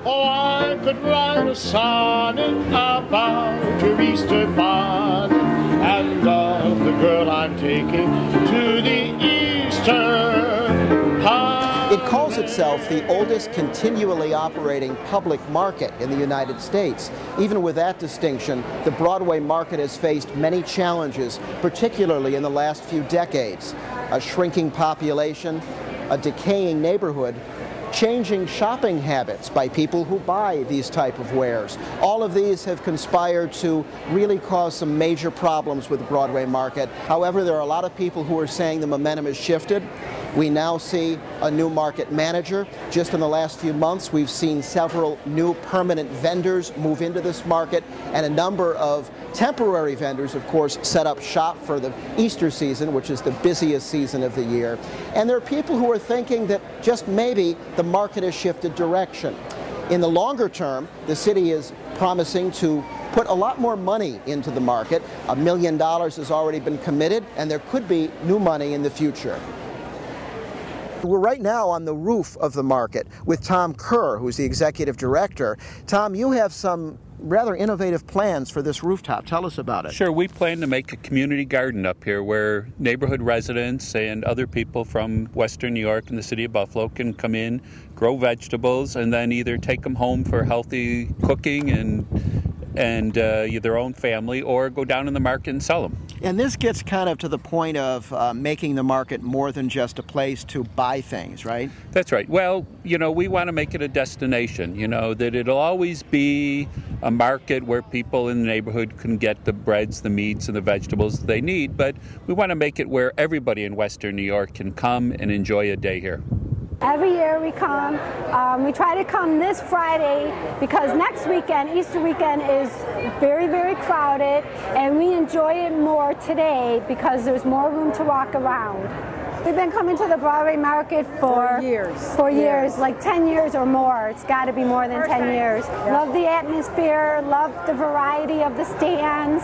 Oh, I could write a sonnet about your Easter bonnet and of the girl I'm taking to the Easter pie. It calls itself the oldest continually operating public market in the United States. Even with that distinction, the Broadway Market has faced many challenges, particularly in the last few decades. A shrinking population, a decaying neighborhood, changing shopping habits by people who buy these type of wares. All of these have conspired to really cause some major problems with the Broadway Market. However, there are a lot of people who are saying the momentum has shifted. We now see a new market manager. Just in the last few months, we've seen several new permanent vendors move into this market, and a number of temporary vendors, of course, set up shop for the Easter season, which is the busiest season of the year. And there are people who are thinking that just maybe the market has shifted direction. In the longer term, the city is promising to put a lot more money into the market. $1 million has already been committed, and there could be new money in the future. We're right now on the roof of the market with Tom Kerr, who's the executive director. Tom, you have some rather innovative plans for this rooftop. Tell us about it. Sure. We plan to make a community garden up here where neighborhood residents and other people from Western New York and the city of Buffalo can come in, grow vegetables, and then either take them home for healthy cooking and their own family, or go down in the market and sell them. And this gets kind of to the point of making the market more than just a place to buy things, right? That's right. Well, we want to make it a destination, that it'll always be a market where people in the neighborhood can get the breads, the meats, and the vegetables they need, but we want to make it where everybody in Western New York can come and enjoy a day here. Every year we come. We try to come this Friday because next weekend, Easter weekend, is very, very crowded, and we enjoy it more today because there's more room to walk around. We've been coming to the Broadway Market for years, like 10 years or more. It's got to be more than 10 years. Love the atmosphere, love the variety of the stands.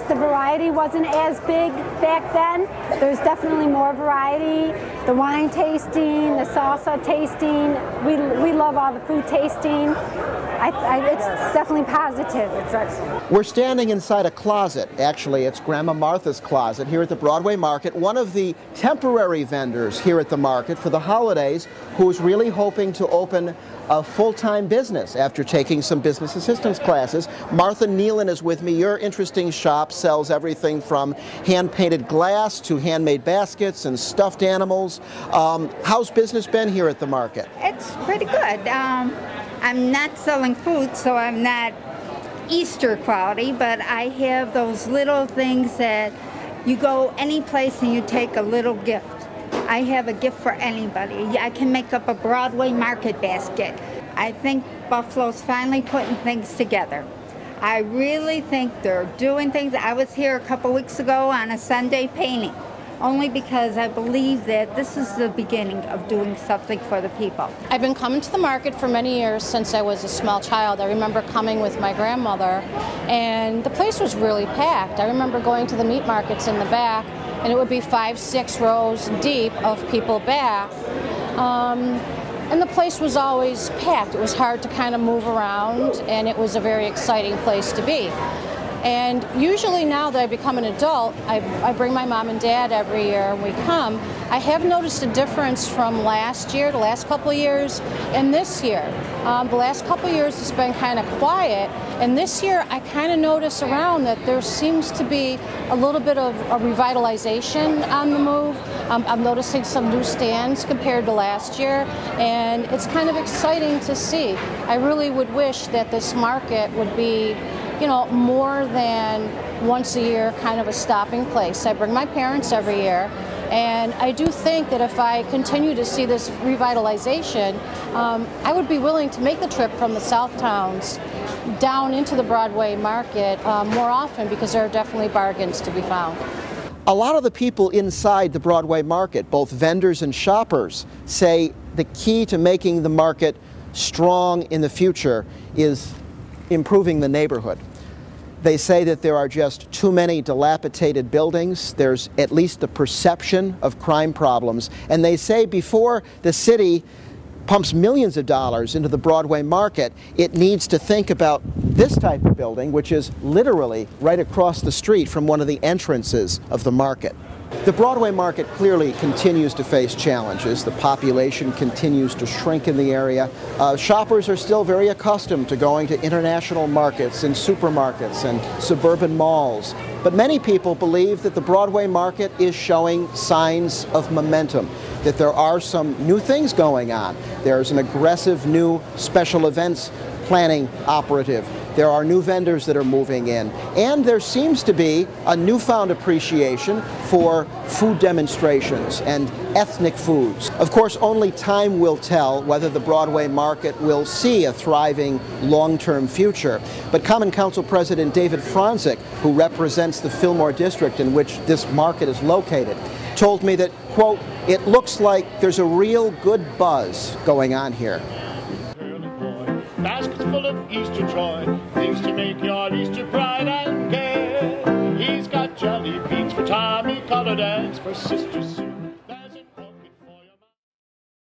The variety wasn't as big back then. There's definitely more variety. The wine tasting, the salsa tasting. We love all the food tasting. It's definitely positive. It's excellent. We're standing inside a closet. Actually, it's Grandma Martha's closet here at the Broadway Market, one of the temporary vendors here at the market for the holidays, who's really hoping to open a full-time business after taking some business assistance classes. Martha Nealon is with me. Your interesting shop sells everything from hand-painted glass to handmade baskets and stuffed animals. How's business been here at the market? It's pretty good. I'm not selling food, so I'm not Easter quality, but I have those little things that you go any place and you take a little gift. I have a gift for anybody. I can make up a Broadway Market basket. I think Buffalo's finally putting things together. I really think they're doing things. I was here a couple weeks ago on a Sunday painting, only because I believe that this is the beginning of doing something for the people. I've been coming to the market for many years since I was a small child. I remember coming with my grandmother, and the place was really packed. I remember going to the meat markets in the back, and it would be 5-6 rows deep of people back. And the place was always packed. It was hard to kind of move around, and it was a very exciting place to be. And usually now that I've become an adult, I bring my mom and dad every year and we come. I have noticed a difference from last year, the last couple of years, and this year. The last couple of years it's been kind of quiet, and this year I kind of notice around that there seems to be a little bit of a revitalization on the move. I'm noticing some new stands compared to last year, and it's kind of exciting to see. I really would wish that this market would be more than once a year kind of a stopping place. I bring my parents every year, and I do think that if I continue to see this revitalization, I would be willing to make the trip from the South Towns down into the Broadway Market more often, because there are definitely bargains to be found. A lot of the people inside the Broadway Market, both vendors and shoppers, say the key to making the market strong in the future is improving the neighborhood. They say that there are just too many dilapidated buildings. There's at least the perception of crime problems. And they say before the city pumps millions of dollars into the Broadway Market, it needs to think about this type of building, which is literally right across the street from one of the entrances of the market. The Broadway Market clearly continues to face challenges. The population continues to shrink in the area. Shoppers are still very accustomed to going to international markets and supermarkets and suburban malls. But many people believe that the Broadway Market is showing signs of momentum, that there are some new things going on. There's an aggressive new special events planning operative. There are new vendors that are moving in, and there seems to be a newfound appreciation for food demonstrations and ethnic foods. Of course, only time will tell whether the Broadway Market will see a thriving long-term future. But Common Council President David Franzik, who represents the Fillmore district in which this market is located, told me that, quote, "It looks like there's a real good buzz going on here." Baskets full of Easter joy, things to make your Easter bright and gay. He's got jelly beans for Tommy, colored eggs for Sister Sue.